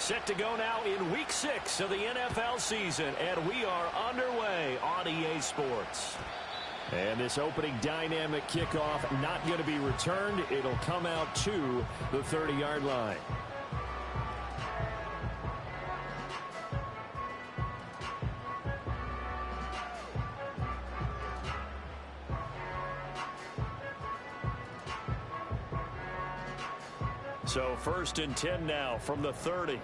Set to go now in Week 6 of the NFL season, and we are underway on EA Sports. And this opening dynamic kickoff not going to be returned. It'll come out to the 30-yard line. So 1st and 10 now from the 30.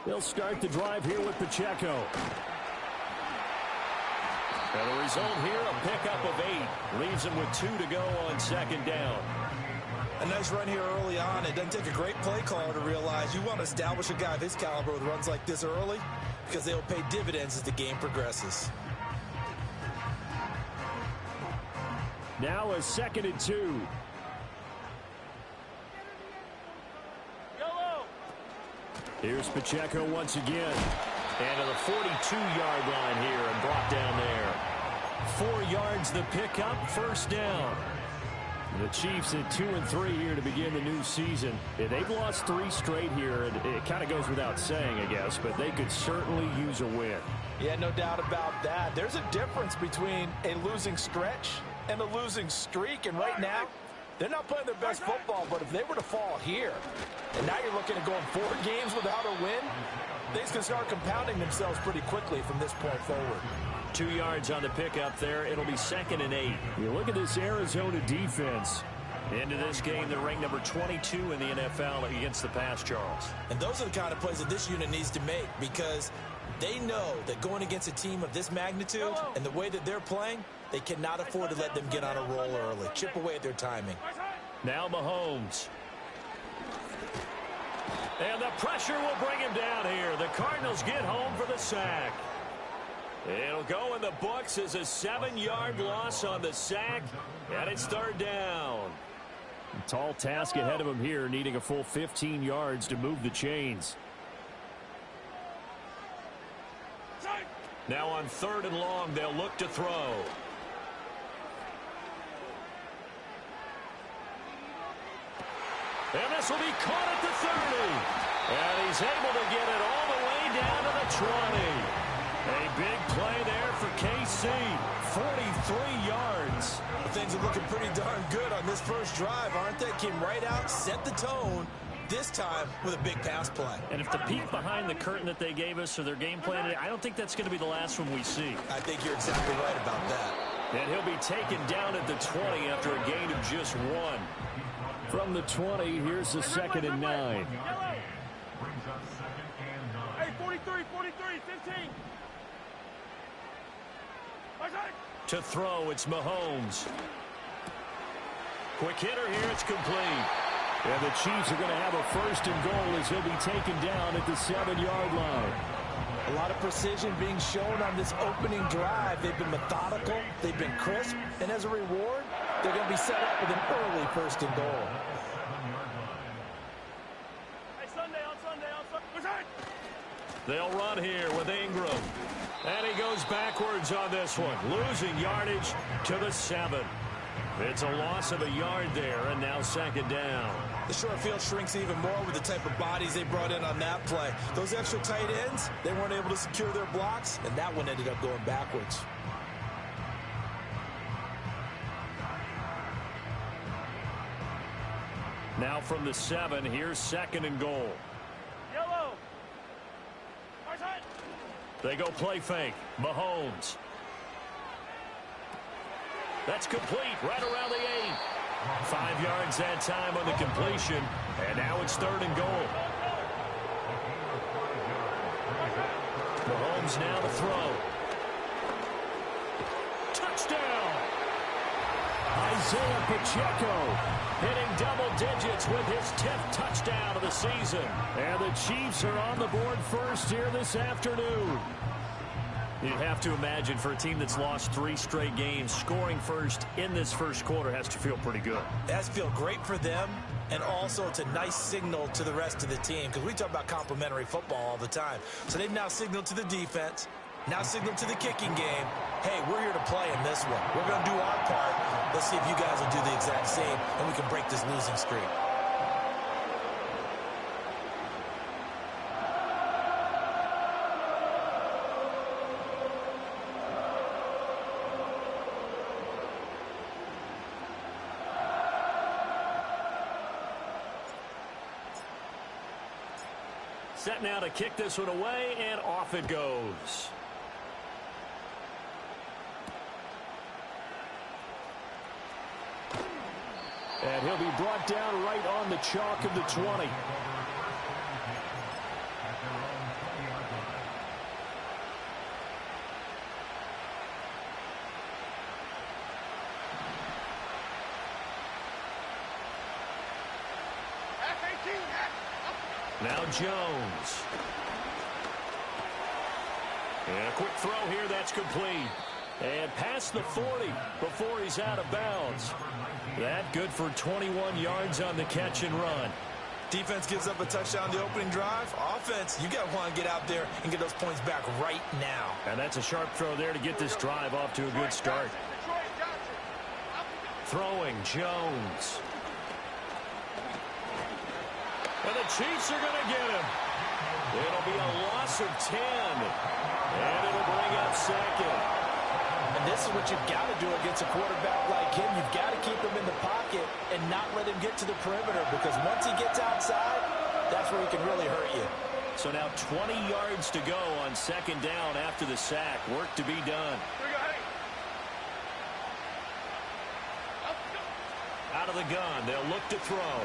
They'll start the drive here with Pacheco. And the result here, a pickup of 8. Leaves him with 2 to go on 2nd down. A nice run here early on. It doesn't take a great play caller to realize you want to establish a guy of his caliber with runs like this early because they'll pay dividends as the game progresses. Now a 2nd and 2. Here's Pacheco once again. And to the 42-yard line here and brought down there. 4 yards the pickup, 1st down. The Chiefs at 2 and 3 here to begin the new season. They've lost 3 straight here, and it kind of goes without saying, I guess, but they could certainly use a win. Yeah, no doubt about that. There's a difference between a losing stretch and a losing streak, and right now, they're not playing their best football, but if they were to fall here, and now you're looking at going 4 games without a win, things can start compounding themselves pretty quickly from this point forward. 2 yards on the pickup there. It'll be 2nd and 8. You look at this Arizona defense. Into this game, they're ranked number 22 in the NFL against the pass, Charles. And those are the kind of plays that this unit needs to make because they know that going against a team of this magnitude and the way that they're playing, they cannot afford to let them get on a roll early. Chip away at their timing. Now Mahomes. And the pressure will bring him down here. The Cardinals get home for the sack. It'll go in the books as a 7-yard loss on the sack, and it's 3rd down. A tall task ahead of him here, needing a full 15 yards to move the chains. Now on 3rd and long, they'll look to throw. And this will be caught at the 30. And he's able to get it all the way down to the 20. A big play there for KC. 43 yards. Things are looking pretty darn good on this first drive, aren't they? Came right out, set the tone, this time with a big pass play. And if the peek behind the curtain that they gave us or their game plan, I don't think that's going to be the last one we see. I think you're exactly right about that. And he'll be taken down at the 20 after a gain of just 1. From the 20, here's the 2nd and 9. Hey, 43, 15. To throw, it's Mahomes. Quick hitter here, it's complete. And the Chiefs are going to have a 1st and goal as he'll be taken down at the 7-yard line. A lot of precision being shown on this opening drive. They've been methodical, they've been crisp, and as a reward, they're going to be set up with an early 1st and goal. Hey, Sunday. They'll run here with Ingram. And he goes backwards on this one, losing yardage to the 7. It's a loss of a yard there, and now 2nd down. The short field shrinks even more with the type of bodies they brought in on that play. Those extra tight ends, they weren't able to secure their blocks, and that one ended up going backwards. Now from the 7, here's 2nd and goal. Yellow. They go play fake. Mahomes. That's complete right around the 8. 5 yards that time on the completion. And now it's 3rd and goal. Mahomes now to throw. Touchdown! Isaiah Pacheco hitting double digits with his 10th touchdown of the season. And the Chiefs are on the board first here this afternoon. You'd have to imagine for a team that's lost 3 straight games, scoring first in this first quarter has to feel pretty good. It has to feel great for them, and also it's a nice signal to the rest of the team because we talk about complementary football all the time. So they've now signaled to the defense, now signaled to the kicking game, hey, we're here to play in this one. We're going to do our part. Let's see if you guys will do the exact same, and we can break this losing streak. Set now to kick this one away, and off it goes. And he'll be brought down right on the chalk of the 20. Now Jones. And a quick throw here, that's complete. And past the 40 before he's out of bounds. That good for 21 yards on the catch and run. Defense gives up a touchdown the opening drive. Offense, you got to want to get out there and get those points back right now. And that's a sharp throw there to get this drive off to a good start. Throwing Jones. And the Chiefs are going to get him. It'll be a loss of 10. And it'll bring up second. And this is what you've got to do against a quarterback like him. You've got to keep him in the pocket and not let him get to the perimeter, because once he gets outside, that's where he can really hurt you. So now 20 yards to go on second down after the sack. Work to be done. Out of the gun, they'll look to throw.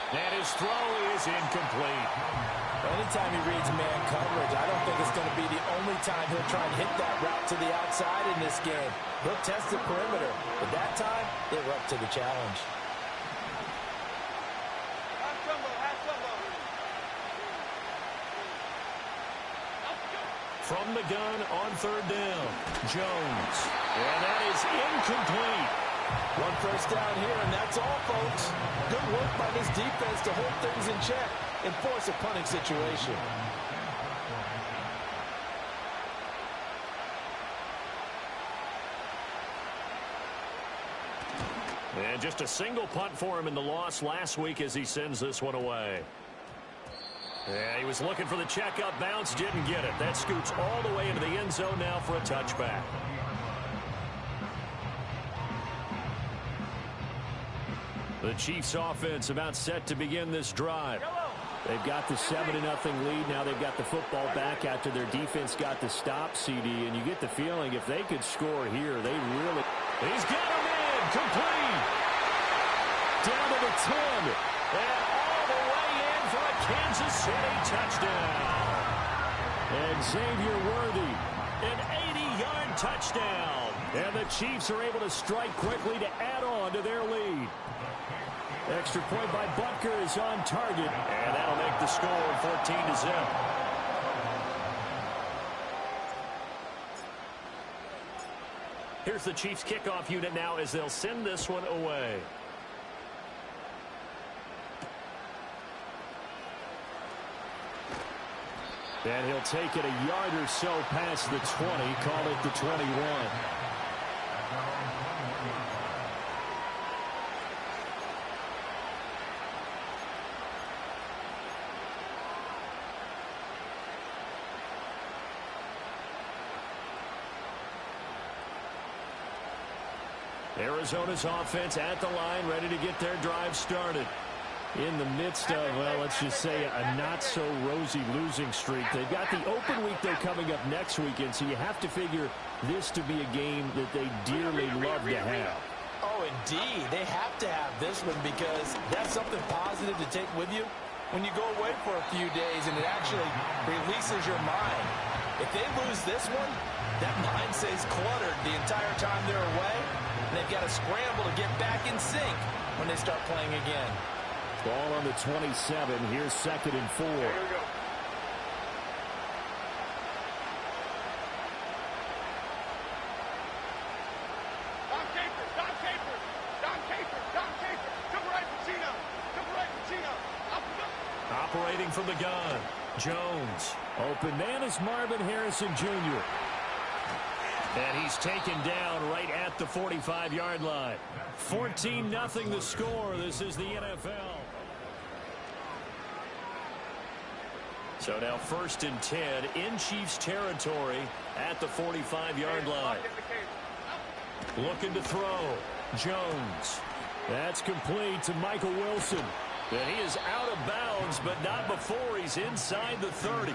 And his throw is incomplete. Anytime he reads man coverage, I don't think it's going to be the only time he'll try and hit that route to the outside in this game. He'll test the perimeter, but that time, they were up to the challenge. From the gun on third down, Jones. And that is incomplete. One first down here, and that's all, folks. Good work by this defense to hold things in check and force a punting situation. And just a single punt for him in the loss last week as he sends this one away. Yeah, he was looking for the checkup bounce, didn't get it. That scoots all the way into the end zone now for a touchback. The Chiefs offense about set to begin this drive. They've got the 7-0 lead. Now they've got the football back after their defense got the stop, CD. And you get the feeling if they could score here, they really... He's got him in. Complete. Down to the 10. And all the way in for a Kansas City touchdown. And Xavier Worthy, an 80-yard touchdown. And the Chiefs are able to strike quickly to add on to their lead. Extra point by Butker is on target, and that'll make the score 14-0. Here's the Chiefs kickoff unit now as they'll send this one away. And he'll take it a yard or so past the 20, call it the 21. Arizona's offense at the line, ready to get their drive started. In the midst of, well, let's just say a not-so-rosy losing streak. They've got the open week, though, coming up next weekend, so you have to figure this to be a game that they dearly love to have. Oh, indeed. They have to have this one because that's something positive to take with you when you go away for a few days, and it actually releases your mind. If they lose this one, that mind stays cluttered the entire time they're away. They've got to scramble to get back in sync when they start playing again. Ball on the 27. Here's 2nd and 4. Here we go. Don Capers, Don Capers, Don Capers, Don Capers. To the right, Pacino. To the right, Pacino. Up and up. Operating from the gun, Jones. Open man is Marvin Harrison Jr. And he's taken down right at the 45-yard line. 14-0 the score. This is the NFL. So now 1st and 10 in Chiefs territory at the 45-yard line. Looking to throw. Jones. That's complete to Michael Wilson. And he is out of bounds, but not before he's inside the 30.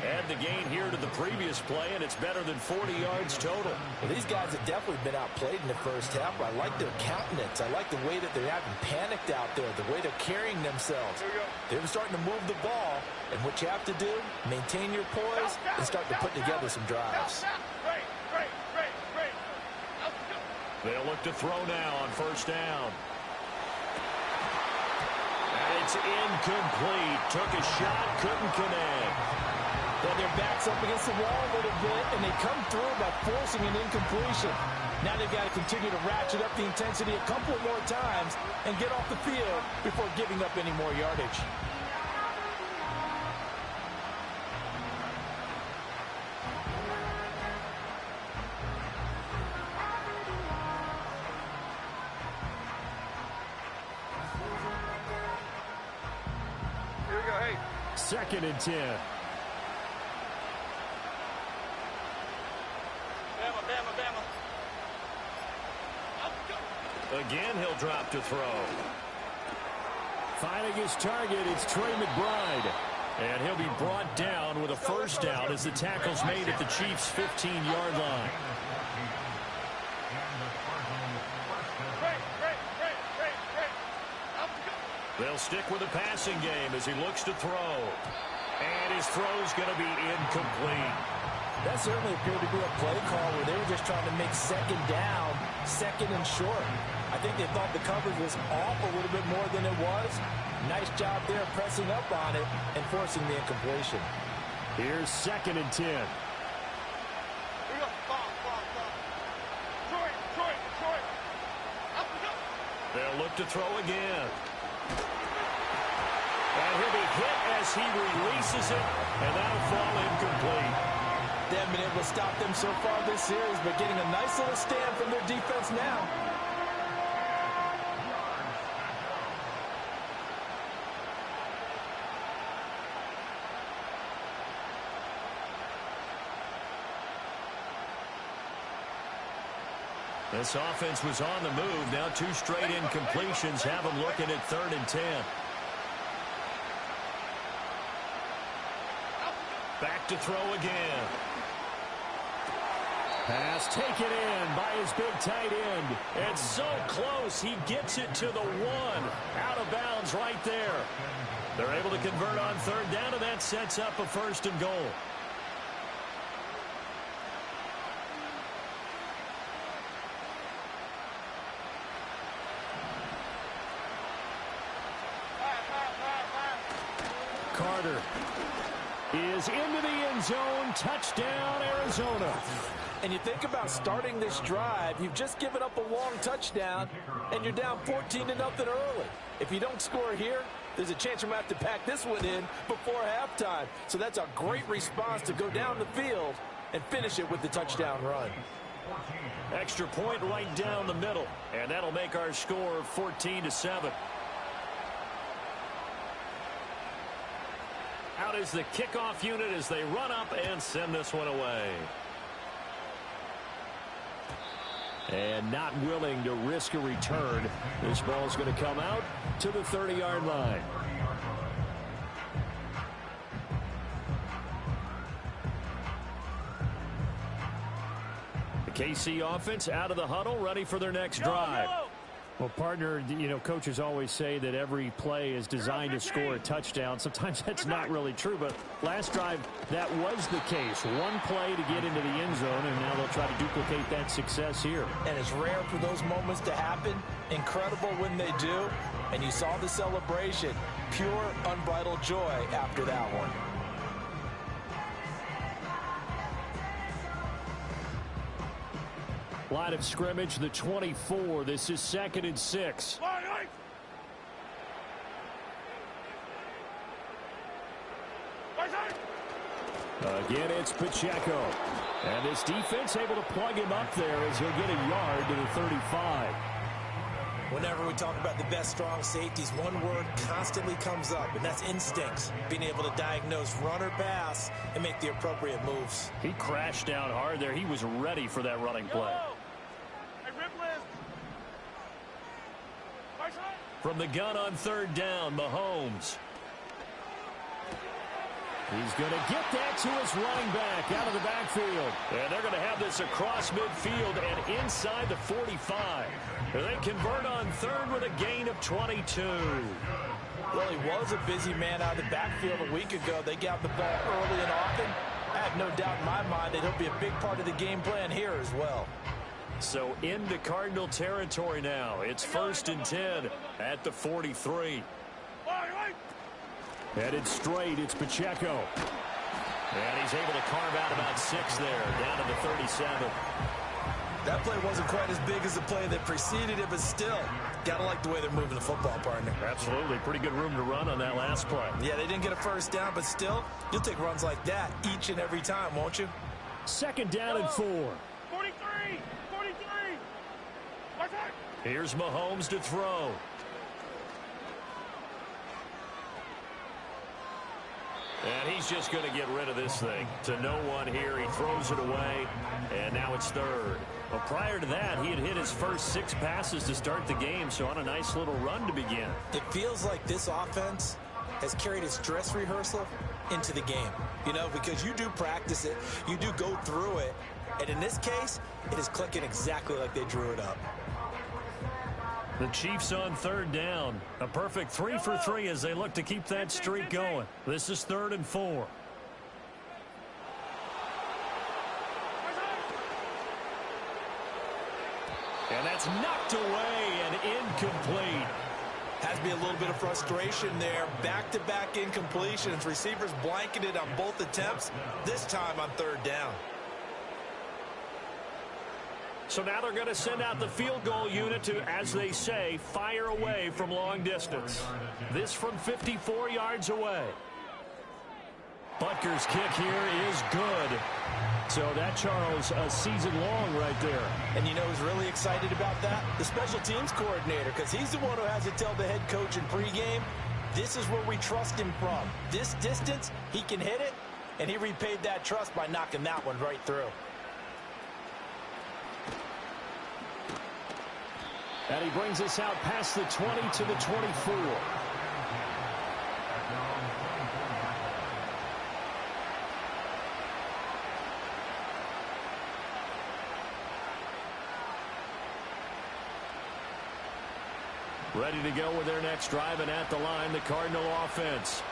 Add the gain here to the previous play, and it's better than 40 yards total. Well, these guys have definitely been outplayed in the first half. I like their countenance. I like the way that they're having panicked out there, the way they're carrying themselves. They're starting to move the ball, and what you have to do, maintain your poise and start to put together some drives. They'll look to throw now on first down. And it's incomplete. Took a shot, couldn't connect. Then their back's up against the wall a little bit, and they come through by forcing an incompletion. Now they've got to continue to ratchet up the intensity a couple more times and get off the field before giving up any more yardage. Here we go, hey. 2nd and 10. Again, he'll drop to throw. Finding his target, it's Trey McBride. And he'll be brought down with a first down as the tackle's made at the Chiefs' 15-yard line. They'll stick with the passing game as he looks to throw. And his throw's going to be incomplete. That certainly appeared to be a play call where they were just trying to make second down, second and short. I think they thought the coverage was off a little bit more than it was. Nice job there pressing up on it and forcing the incompletion. Here's 2nd and 10. Here we go. Troy. Up we go. They'll look to throw again. And he'll be hit as he releases it, and that'll fall incomplete. They haven't been able to stop them so far this series, but getting a nice little stand from their defense now. This offense was on the move. Now 2 straight incompletions have them looking at 3rd and 10. Back to throw again. Pass taken in by his big tight end. And so close, he gets it to the 1. Out of bounds right there. They're able to convert on 3rd down, and that sets up a 1st and goal. Carter is into the end zone. Touchdown, Arizona. And you think about starting this drive, you've just given up a long touchdown, and you're down 14-0 early. If you don't score here, there's a chance you might have to pack this one in before halftime. So that's a great response to go down the field and finish it with the touchdown run. Extra point right down the middle, and that'll make our score 14-7. Out is the kickoff unit as they run up and send this one away. And not willing to risk a return. This ball's going to come out to the 30-yard line. The KC offense out of the huddle, ready for their next drive. Well, partner, you know, coaches always say that every play is designed to score a touchdown. Sometimes that's not really true, but last drive, that was the case. One play to get into the end zone, and now they'll try to duplicate that success here. And it's rare for those moments to happen. Incredible when they do. And you saw the celebration. Pure, unbridled joy after that one. Line of scrimmage, the 24. This is 2nd and 6. Again, it's Pacheco. And this defense able to plug him up there as he'll get a yard to the 35. Whenever we talk about the best strong safeties, one word constantly comes up, and that's instincts. Being able to diagnose run or pass and make the appropriate moves. He crashed down hard there. He was ready for that running play. Hey, rip list. Right side. From the gun on third down, Mahomes. He's going to get that to his running back out of the backfield. And they're going to have this across midfield and inside the 45. They convert on third with a gain of 22. Well, he was a busy man out of the backfield a week ago. They got the ball early and often. I have no doubt in my mind that he'll be a big part of the game plan here as well. So into Cardinal territory now. It's 1st and 10 at the 43. Headed straight, it's Pacheco. And he's able to carve out about 6 there, down to the 37. That play wasn't quite as big as the play that preceded it, but still, gotta like the way they're moving the football, partner. Absolutely. Pretty good room to run on that last play. Yeah, they didn't get a first down, but still, you'll take runs like that each and every time, won't you? 2nd down and 4. 43! 43! Here's Mahomes to throw. And he's just going to get rid of this thing. To no one here. He throws it away. And now it's 3rd. Well, prior to that, he had hit his first 6 passes to start the game, so on a nice little run to begin. It feels like this offense has carried its dress rehearsal into the game. You know, because you do practice it. You do go through it. And in this case, it is clicking exactly like they drew it up. The Chiefs on 3rd down. A perfect 3 for 3 as they look to keep that streak going. This is 3rd and 4. And that's knocked away and incomplete. Has to be a little bit of frustration there. Back-to-back incompletions. Receivers blanketed on both attempts, this time on 3rd down. So now they're going to send out the field goal unit to, as they say, fire away from long distance. This from 54 yards away. Butker's kick here is good. So that, Charles, a season long right there. And you know who's really excited about that? The special teams coordinator, because he's the one who has to tell the head coach in pregame, this is where we trust him from. This distance, he can hit it, and he repaid that trust by knocking that one right through. And he brings us out past the 20 to the 24. Ready to go with their next drive, and at the line, the Cardinal offense.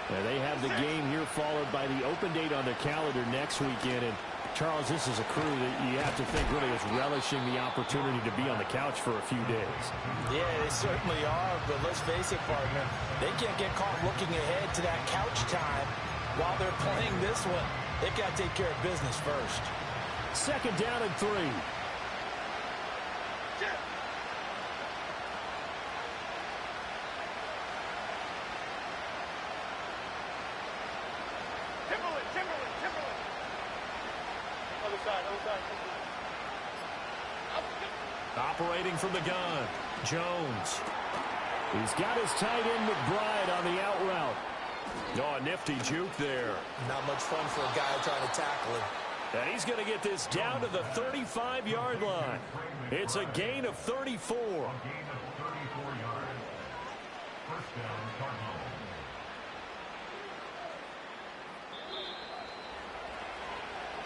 And they have the game here followed by the open date on their calendar next weekend. And Charles, this is a crew that you have to think really is relishing the opportunity to be on the couch for a few days. Yeah, they certainly are, but let's face it, partner, they can't get caught looking ahead to that couch time while they're playing this one. They've got to take care of business first. 2nd down and 3. Operating from the gun, Jones. He's got his tight end McBride on the out route. Oh, a nifty juke there. Not much fun for a guy trying to tackle him. And he's going to get this down to the 35-yard line. It's a gain of 34.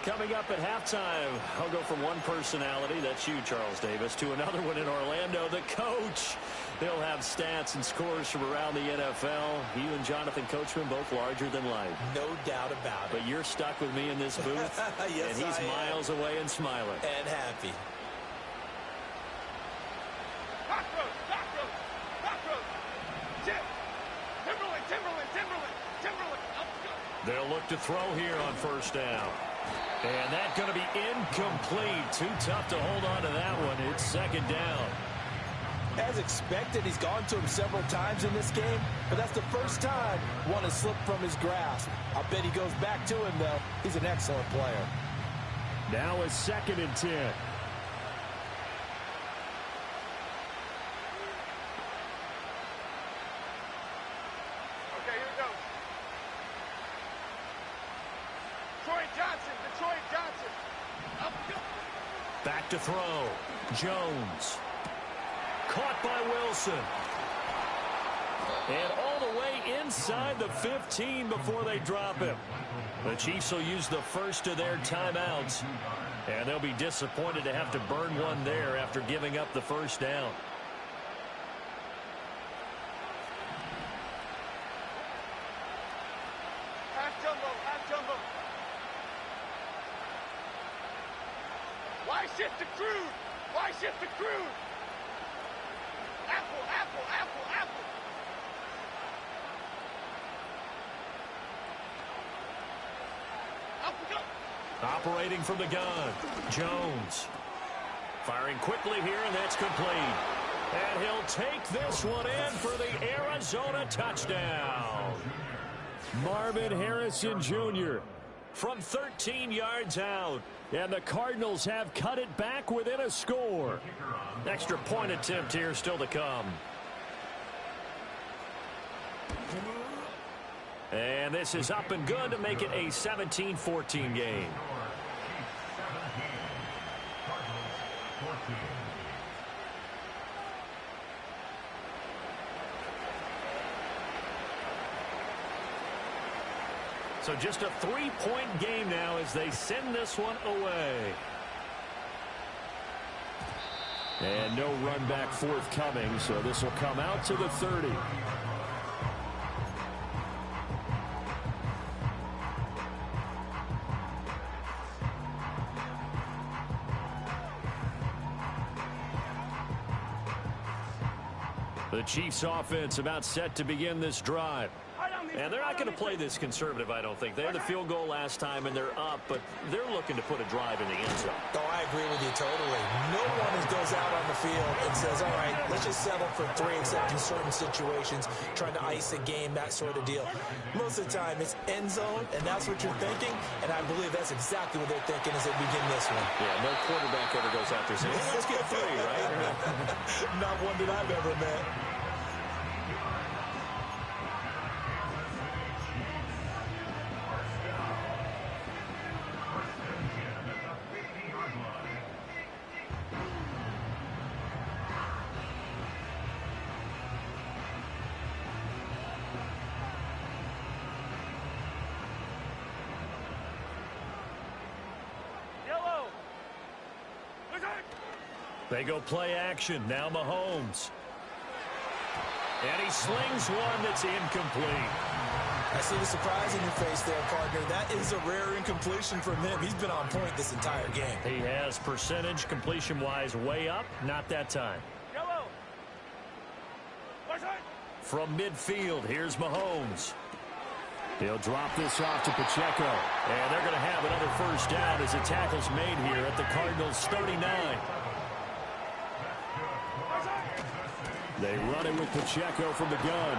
Coming up at halftime, I'll go from one personality, that's you, Charles Davis, to another one in Orlando, the coach. He'll have stats and scores from around the NFL. You and Jonathan Coachman, both larger than life. No doubt about it. But you're stuck with me in this booth, yes, and he's miles away and smiling. And happy. They'll look to throw here on 1st down. And that's going to be incomplete. Too tough to hold on to that one. It's 2nd down. As expected, he's gone to him several times in this game, but that's the first time one has slipped from his grasp. I bet he goes back to him, though. He's an excellent player. Now it's 2nd and 10. Back to throw. Jones. Caught by Wilson. And all the way inside the 15 before they drop him. The Chiefs will use the first of their timeouts. And they'll be disappointed to have to burn one there after giving up the first down. Half jumbo, half jumbo. Why shift to crude? Why shift to crude? Apple, apple, apple, apple. Apple, go. Operating from the gun, Jones. Firing quickly here, and that's complete. And he'll take this one in for the Arizona touchdown. Marvin Harrison Jr. from 13 yards out. And the Cardinals have cut it back within a score. Extra point attempt here still to come. And this is up and good to make it a 17-14 game. So just a 3-point game now as they send this one away. And no run back forthcoming, so this will come out to the 30. The Chiefs offense about set to begin this drive. And they're not going to play this conservative, I don't think. They had the field goal last time, and they're up, but they're looking to put a drive in the end zone. Oh, I agree with you totally. No one goes out on the field and says, all right, let's just settle for 3, except in certain situations, trying to ice a game, that sort of deal. Most of the time, it's end zone, and that's what you're thinking, and I believe that's exactly what they're thinking as they begin this one. Yeah, no quarterback ever goes out there saying, hey, let's get 3, right? Not one that I've ever met. They go play action. Now Mahomes. And he slings one that's incomplete. I see the surprise in your face there, partner. That is a rare incompletion from him. He's been on point this entire game. He has percentage completion-wise way up. Not that time. Yellow. From midfield, here's Mahomes. He'll drop this off to Pacheco. And they're going to have another first down as the tackle's made here at the Cardinals' 39. They run it with Pacheco from the gun.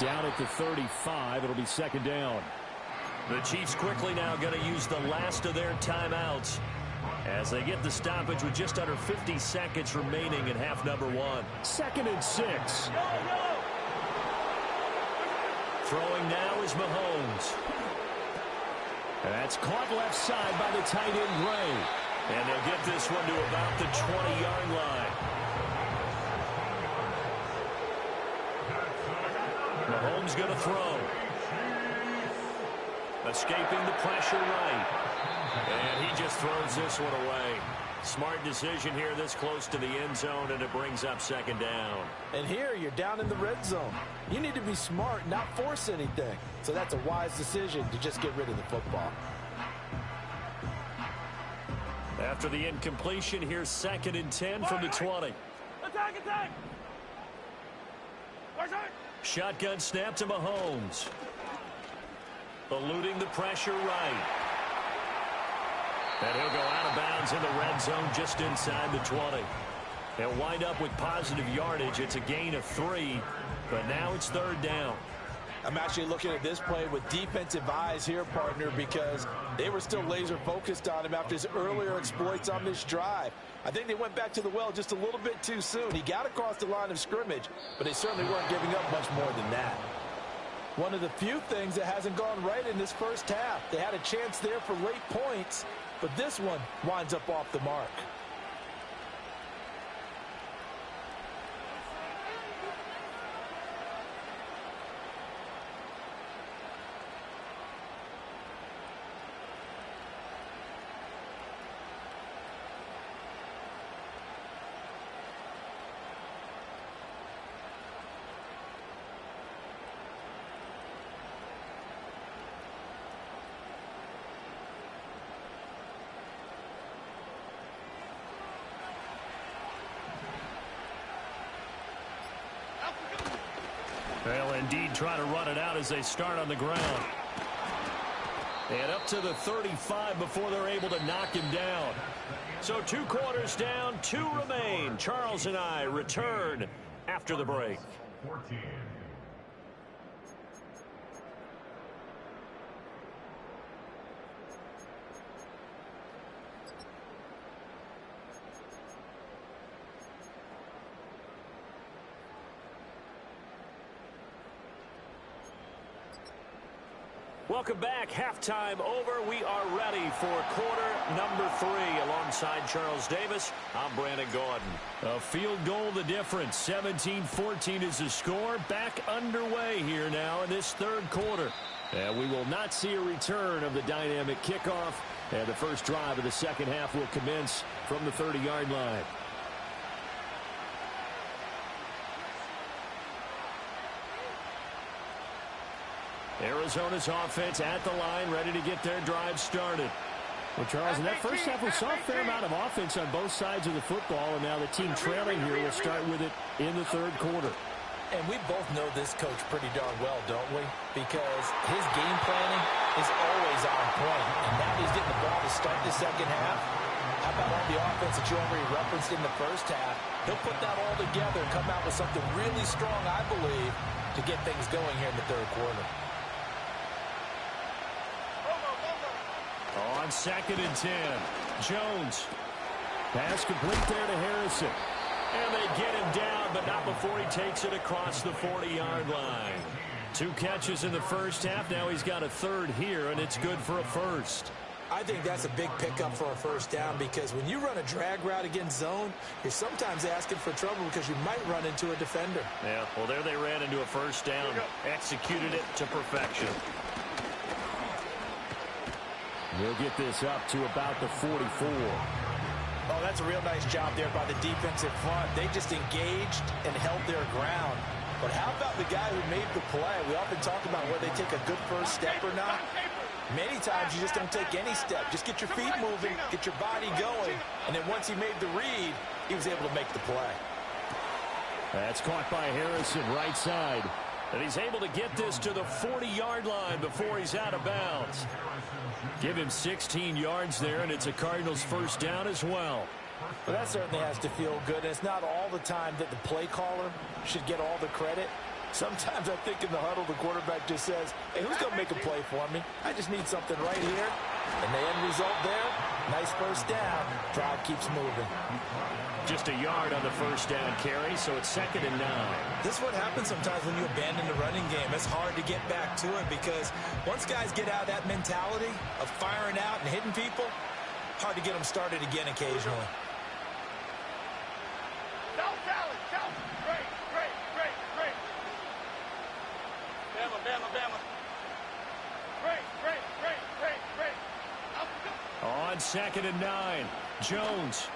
Down at the 35, it'll be second down. The Chiefs quickly now going to use the last of their timeouts as they get the stoppage with just under 50 seconds remaining in half number 1. 2nd and 6. Throwing now is Mahomes. That's caught left side by the tight end Gray. And they'll get this one to about the 20-yard line. Mahomes going to throw. Escaping the pressure right. And he just throws this one away. Smart decision here this close to the end zone, and it brings up second down. And here you're down in the red zone. You need to be smart, not force anything. So that's a wise decision to just get rid of the football. After the incompletion, here's 2nd and 10 from the 20. Attack, attack. Shotgun snap to Mahomes. Eluding the pressure right. And he'll go out of bounds in the red zone just inside the 20. He'll wind up with positive yardage. It's a gain of 3, but now it's 3rd down. I'm actually looking at this play with defensive eyes here, partner, because they were still laser focused on him after his earlier exploits on this drive. I think they went back to the well just a little bit too soon. He got across the line of scrimmage, but they certainly weren't giving up much more than that. One of the few things that hasn't gone right in this first half. They had a chance there for late points, but this one winds up off the mark. They'll indeed try to run it out as they start on the ground. And up to the 35 before they're able to knock him down. So 2 quarters down, 2 remain. Charles and I return after the break. Welcome back. Halftime over. We are ready for quarter number 3. Alongside Charles Davis, I'm Brandon Gordon. A field goal the difference. 17-14 is the score. Back underway here now in this 3rd quarter. And we will not see a return of the dynamic kickoff. And the first drive of the 2nd half will commence from the 30-yard line. Arizona's offense at the line, ready to get their drive started. Well, Charles, in that first half, we saw a fair amount of offense on both sides of the football, and now the team trailing here will start with it in the 3rd quarter. And we both know this coach pretty darn well, don't we? Because his game planning is always on point. And now he's getting the ball to start the 2nd half. How about all the offense that you already referenced in the first half? He'll put that all together and come out with something really strong, I believe, to get things going here in the 3rd quarter. On 2nd and 10, Jones. Pass complete there to Harrison. And they get him down, but not before he takes it across the 40-yard line. 2 catches in the first half. Now he's got a 3rd here, and it's good for a first. I think that's a big pickup for a first down because when you run a drag route against zone, you're sometimes asking for trouble because you might run into a defender. Yeah, well, there they ran into a first down, executed it to perfection. We'll get this up to about the 44. Oh, that's a real nice job there by the defensive front. They just engaged and held their ground. But how about the guy who made the play? We often talk about whether they take a good first step or not. Many times you just don't take any step. Just get your feet moving, get your body going, and then once he made the read, he was able to make the play. That's caught by Harrison, right side. And he's able to get this to the 40-yard line before he's out of bounds. Give him 16 yards there, and it's a Cardinals first down as well. Well, that certainly has to feel good. And it's not all the time that the play caller should get all the credit. Sometimes I think in the huddle, the quarterback just says, hey, who's going to make a play for me? I just need something right here. And the end result there, nice first down. Drive keeps moving. Just a yard on the first down carry, so it's 2nd and 9. This is what happens sometimes when you abandon the running game. It's hard to get back to it because once guys get out of that mentality of firing out and hitting people, hard to get them started again occasionally. Don't Dallas, Dallas. Great, great, great, great. Bama, Bama, Bama. Great, great, great, great, great. On 2nd and 9, Jones.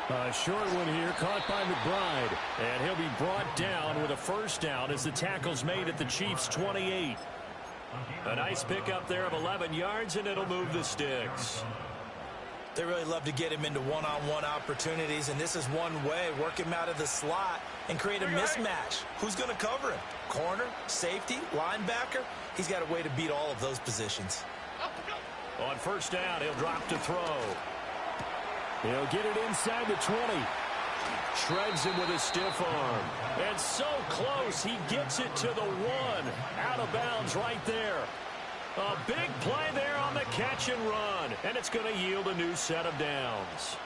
A short one here, caught by McBride. And he'll be brought down with a first down as the tackle's made at the Chiefs' 28. A nice pickup there of 11 yards, and it'll move the sticks. They really love to get him into one-on-one opportunities, and this is one way. Work him out of the slot and create a mismatch. Who's going to cover him? Corner, safety, linebacker? He's got a way to beat all of those positions. On first down, he'll drop to throw. He'll get it inside the 20. Shreds him with a stiff arm. And so close, he gets it to the 1. Out of bounds right there. A big play there on the catch and run. And it's going to yield a new set of downs.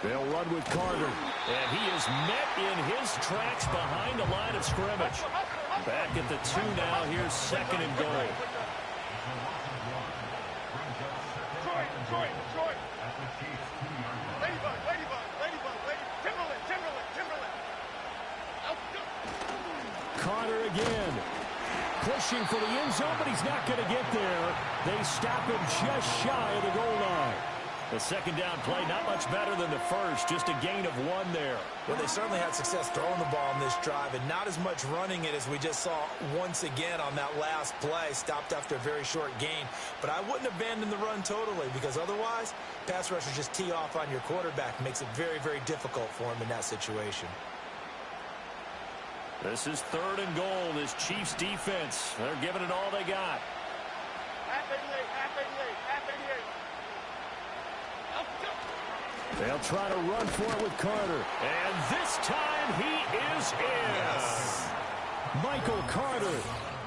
They'll run with Carter. And he is met in his tracks behind the line of scrimmage. Back at the 2 now. Here's 2nd and goal. Troy. Ladybug. Timberland. Carter again. Pushing for the end zone, but he's not going to get there. They stop him just shy of the goal line. The second down play, not much better than the first, just a gain of 1 there. Well, they certainly had success throwing the ball on this drive and not as much running it as we just saw once again on that last play. Stopped after a very short gain. But I wouldn't abandon the run totally because otherwise, pass rushers just tee off on your quarterback. Makes it very, very difficult for him in that situation. This is 3rd and goal. This Chiefs defense, they're giving it all they got. Half 88, half 88, half 88. They'll try to run for it with Carter. And this time he is in. Yes. Michael Carter,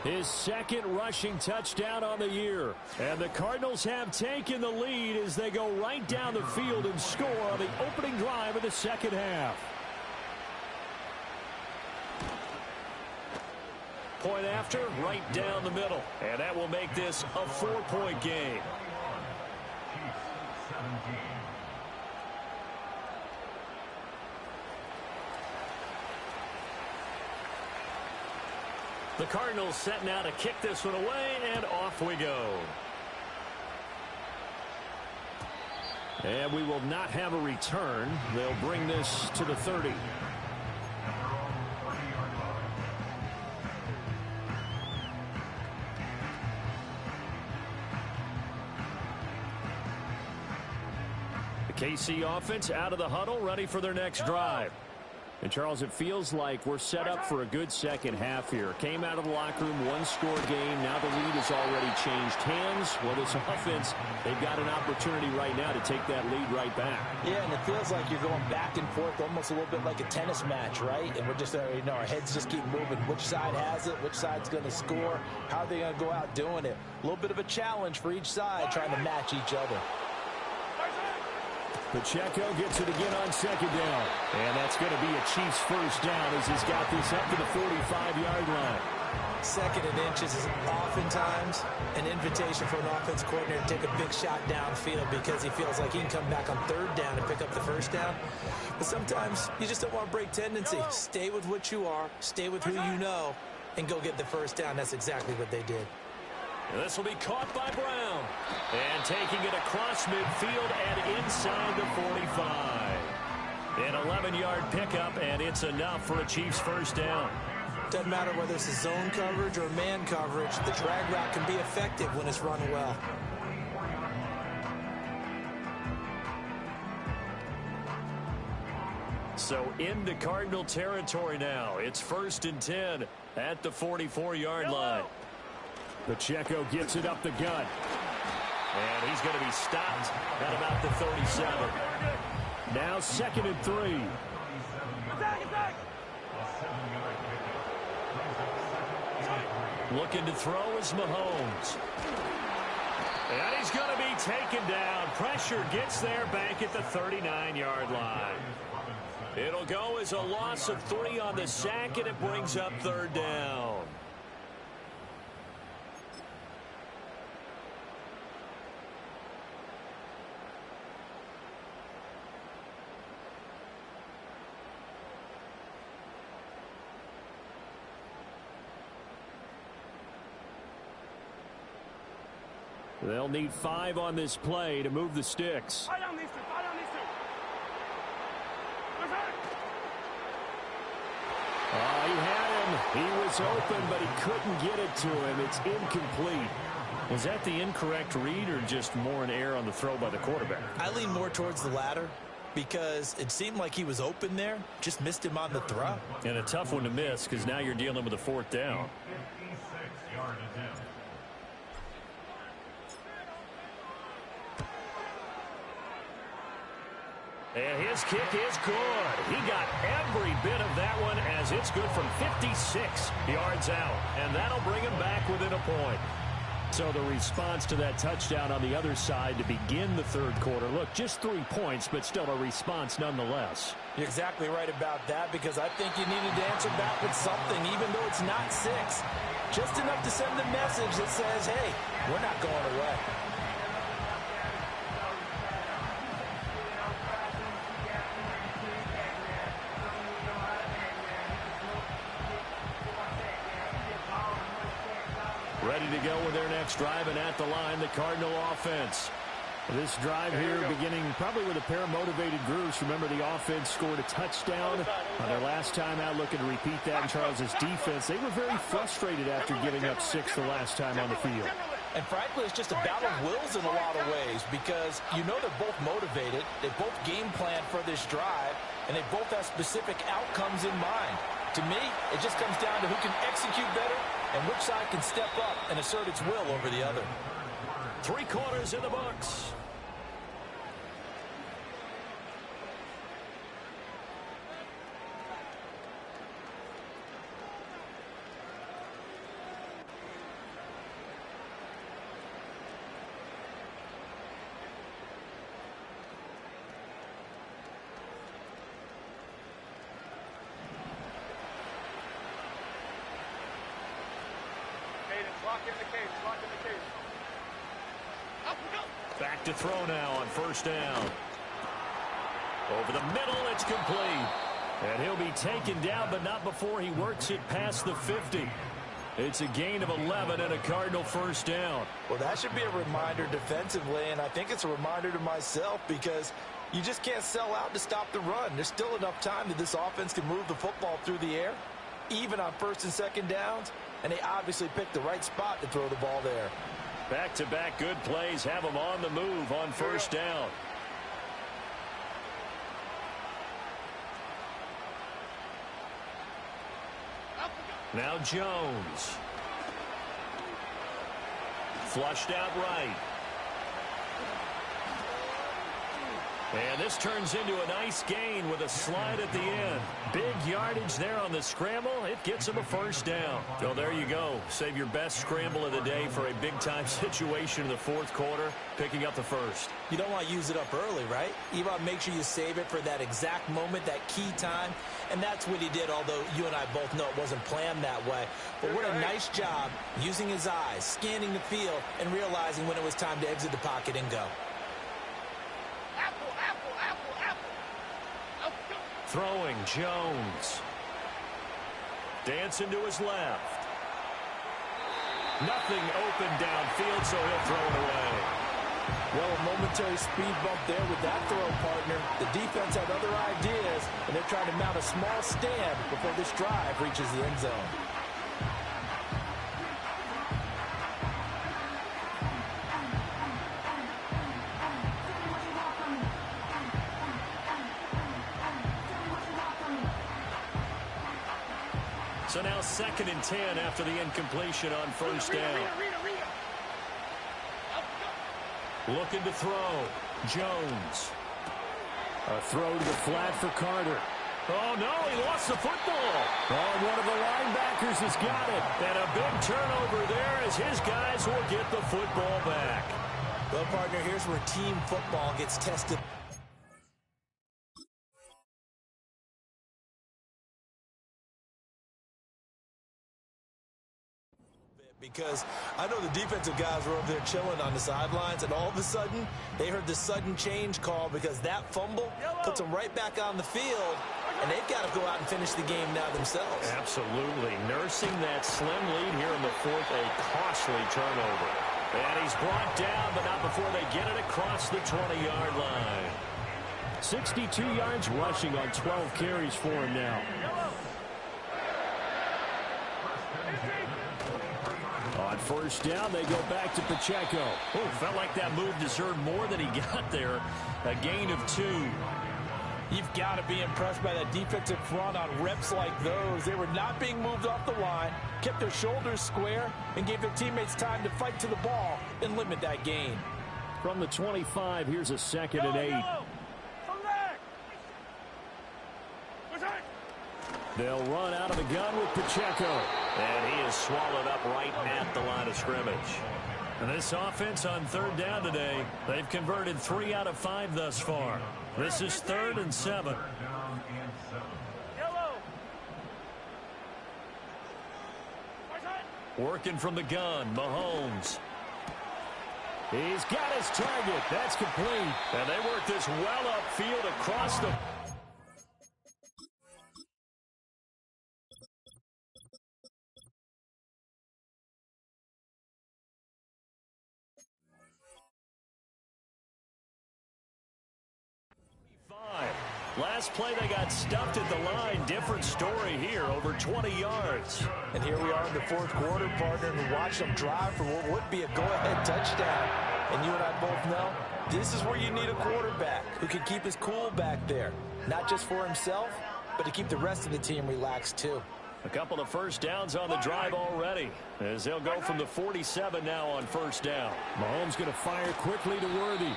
his 2nd rushing touchdown on the year. And the Cardinals have taken the lead as they go right down the field and score on the opening drive of the second half. Point after, right down the middle. And that will make this a 4-point game. The Cardinals set now to kick this one away, and off we go. And we will not have a return. They'll bring this to the 30. The KC offense out of the huddle, ready for their next drive. And, Charles, it feels like we're set up for a good second half here. Came out of the locker room, 1-score game. Now the lead has already changed hands. Well, this offense, they've got an opportunity right now to take that lead right back. Yeah, and it feels like you're going back and forth almost a little bit like a tennis match, right? And we're just, our heads just keep moving. Which side has it? Which side's going to score? How are they going to go out doing it? A little bit of a challenge for each side trying to match each other. Pacheco gets it again on 2nd down. And that's going to be a Chiefs first down as he's got this up to the 45-yard line. 2nd and inches is oftentimes an invitation for an offense coordinator to take a big shot downfield because he feels like he can come back on 3rd down and pick up the first down. But sometimes you just don't want to break tendency. Stay with what you are, stay with who you know, and go get the first down. That's exactly what they did. This will be caught by Brown. And taking it across midfield and inside the 45. An 11-yard pickup, and it's enough for a Chiefs first down. Doesn't matter whether it's a zone coverage or man coverage. The drag route can be effective when it's run well. So into Cardinal territory now. It's 1st and 10 at the 44-yard line. Pacheco gets it up the gut. And he's going to be stopped at about the 37. Now 2nd and 3. Looking to throw is Mahomes. And he's going to be taken down. Pressure gets there back at the 39-yard line. It'll go as a loss of 3 on the sack, and it brings up 3rd down. They'll need 5 on this play to move the sticks. I don't need to. I don't need to. He had him. He was open, but he couldn't get it to him. It's incomplete. Was that the incorrect read or just more an error on the throw by the quarterback? I lean more towards the latter because it seemed like he was open there. Just missed him on the throw. And a tough one to miss because now you're dealing with a 4th down. And his kick is good. He got every bit of that one as it's good from 56 yards out. And that'll bring him back within a point. So the response to that touchdown on the other side to begin the 3rd quarter. Look, just 3 points, but still a response nonetheless. You're exactly right about that because I think you needed to answer back with something, even though it's not 6. Just enough to send a message that says, hey, we're not going away. Ready to go with their next drive, and at the line, the Cardinal offense. This drive here beginning probably with a pair of motivated groups. Remember, the offense scored a touchdown on their last time out, looking to repeat that in Charles' defense. They were very frustrated after giving up 6 the last time on the field. And frankly, it's just a battle of wills in a lot of ways because you know they're both motivated. They both game plan for this drive, and they both have specific outcomes in mind. To me, it just comes down to who can execute better and which side can step up and assert its will over the other. 3 quarters in the books. Lock in the cage. Lock in the cage. Up we go. Back to throw now on first down. Over the middle, it's complete. And he'll be taken down, but not before he works it past the 50. It's a gain of 11 and a Cardinal first down. Well, that should be a reminder defensively, and I think it's a reminder to myself because you just can't sell out to stop the run. There's still enough time that this offense can move the football through the air, even on first and second downs, and they obviously picked the right spot to throw the ball there. Back-to-back good plays have them on the move on first down. Now Jones. Flushed out right. And this turns into a nice gain with a slide at the end. Big yardage there on the scramble. It gets him a first down. So there you go. Save your best scramble of the day for a big-time situation in the fourth quarter, picking up the first. You don't want to use it up early, right? You want to make sure you save it for that exact moment, that key time. And that's what he did, although you and I both know it wasn't planned that way. But what a nice job using his eyes, scanning the field, and realizing when it was time to exit the pocket and go. Throwing, Jones. Dancing to his left. Nothing open downfield, so he'll throw it away. Well, a momentary speed bump there with that throw, partner. The defense had other ideas, and they're trying to mount a small stand before this drive reaches the end zone. So now 2nd and 10 after the incompletion on first down. Looking to throw. Jones. A throw to the flat for Carter. Oh, no, he lost the football. Oh, one of the linebackers has got it. And a big turnover there as his guys will get the football back. Well, partner, here's where team football gets tested. Because I know the defensive guys were over there chilling on the sidelines, and all of a sudden, they heard the sudden change call because that fumble puts them right back on the field, and they've got to go out and finish the game now themselves. Absolutely. Nursing that slim lead here in the fourth, a costly turnover. And he's brought down, but not before they get it across the 20-yard line. 62 yards rushing on 12 carries for him now. On first down, they go back to Pacheco. Oh, felt like that move deserved more than he got there. A gain of 2. You've got to be impressed by that defensive front on reps like those. They were not being moved off the line, kept their shoulders square, and gave their teammates time to fight to the ball and limit that gain. From the 25, here's a 2nd and 8. They'll run out of the gun with Pacheco. And he is swallowed up right at the line of scrimmage. And this offense on 3rd down today, they've converted 3 out of 5 thus far. This is 3rd and 7. Working from the gun, Mahomes. He's got his target. That's complete. And they work this well upfield across the Last play they got stuffed at the line. Different story here, over 20 yards. And here we are in the fourth quarter, partner, and watch them drive for what would be a go-ahead touchdown. And you and I both know this is where you need a quarterback who can keep his cool back there. Not just for himself, but to keep the rest of the team relaxed too. A couple of first downs on the drive already, as they'll go from the 47 now on first down. Mahomes going to fire quickly to Worthy.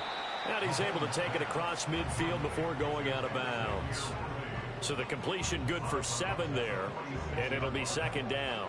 And he's able to take it across midfield before going out of bounds. So the completion good for 7 there, and it'll be second down.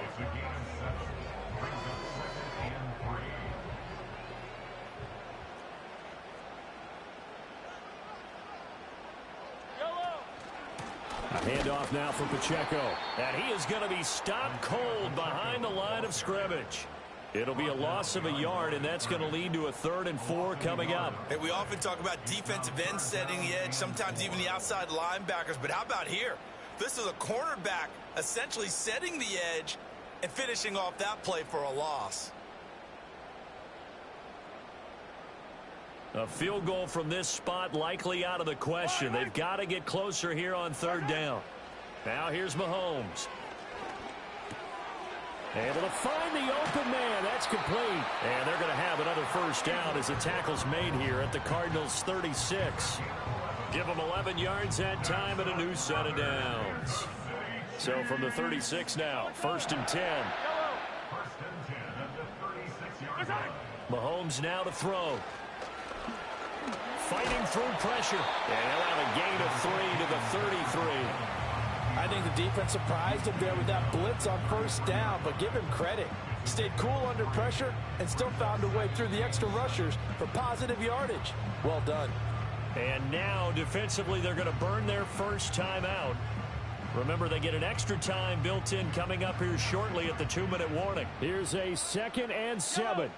A handoff now for Pacheco. And he is going to be stopped cold behind the line of scrimmage. It'll be a loss of a yard, and that's going to lead to a 3rd and 4 coming up. Hey, we often talk about defensive ends setting the edge, sometimes even the outside linebackers. But how about here? This is a cornerback essentially setting the edge and finishing off that play for a loss. A field goal from this spot likely out of the question. They've got to get closer here on 3rd down. Now here's Mahomes. Able to find the open man. That's complete. And they're going to have another first down as the tackle's made here at the Cardinals' 36. Give them 11 yards that time and a new set of downs. So from the 36 now, 1st and 10. Mahomes now to throw. Fighting through pressure. And he'll have a gain of 3 to the 33. I think the defense surprised him there with that blitz on first down, but give him credit. Stayed cool under pressure and still found a way through the extra rushers for positive yardage. Well done. And now defensively they're going to burn their first time out. Remember, they get an extra time built in coming up here shortly at the 2-minute warning. Here's a 2nd and 7.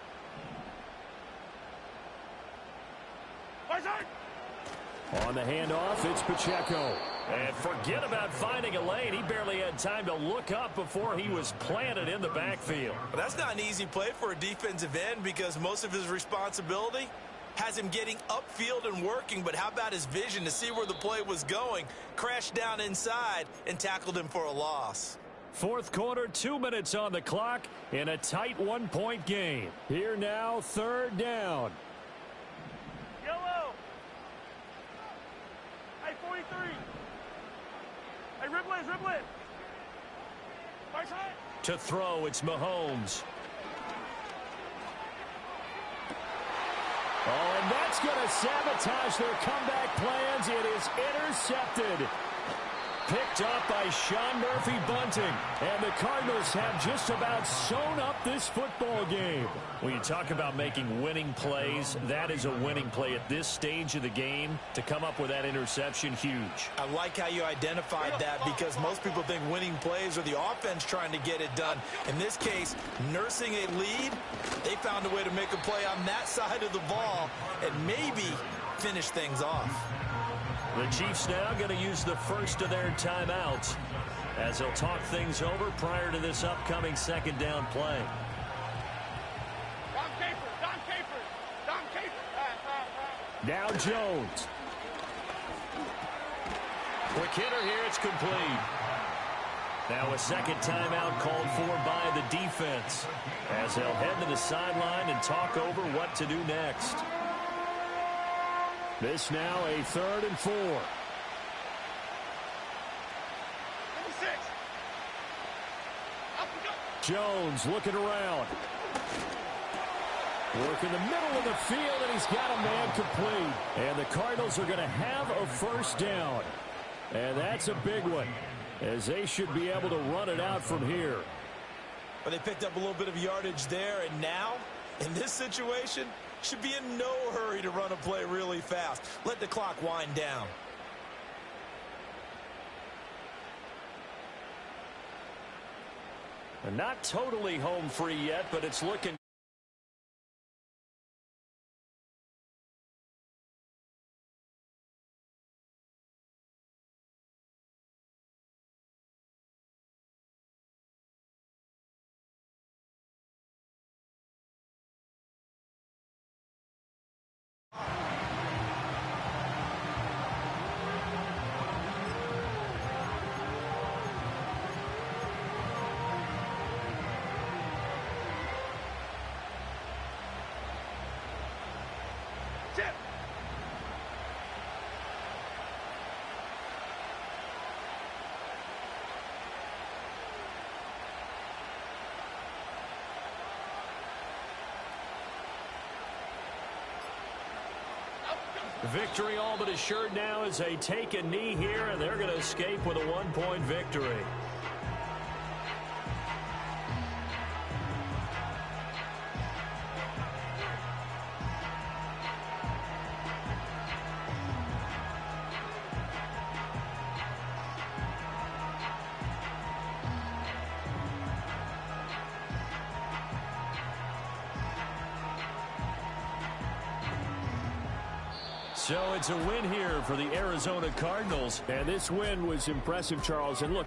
On the handoff, it's Pacheco. And forget about finding a lane. He barely had time to look up before he was planted in the backfield. But that's not an easy play for a defensive end because most of his responsibility has him getting upfield and working. But how about his vision to see where the play was going? Crashed down inside and tackled him for a loss. Fourth quarter, 2 minutes on the clock in a tight 1-point game. Here now, 3rd down. Yellow. Hey, 43. Hey, Ripley. Right side. To throw, it's Mahomes. Oh, and that's going to sabotage their comeback plans. It is intercepted. Picked up by Sean Murphy Bunting. And the Cardinals have just about sewn up this football game. When you talk about making winning plays, that is a winning play at this stage of the game. To come up with that interception, huge. I like how you identified that because most people think winning plays are the offense trying to get it done. In this case, nursing a lead, they found a way to make a play on that side of the ball and maybe finish things off. The Chiefs now going to use the first of their timeouts as they'll talk things over prior to this upcoming 2nd down play. Don Capers. Now Jones. Quick hitter here, it's complete. Now a 2nd timeout called for by the defense as they'll head to the sideline and talk over what to do next. This now a 3rd and 4. 26. Jones looking around. Work in the middle of the field, and he's got a man complete. And the Cardinals are going to have a first down. And that's a big one, as they should be able to run it out from here. But they picked up a little bit of yardage there, and now, in this situation, should be in no hurry to run a play really fast. Let the clock wind down. And not totally home free yet, but it's looking Victory all but assured now as they take a knee here, and they're going to escape with a 1-point victory. So it's a win here for the Arizona Cardinals. And this win was impressive, Charles. And look,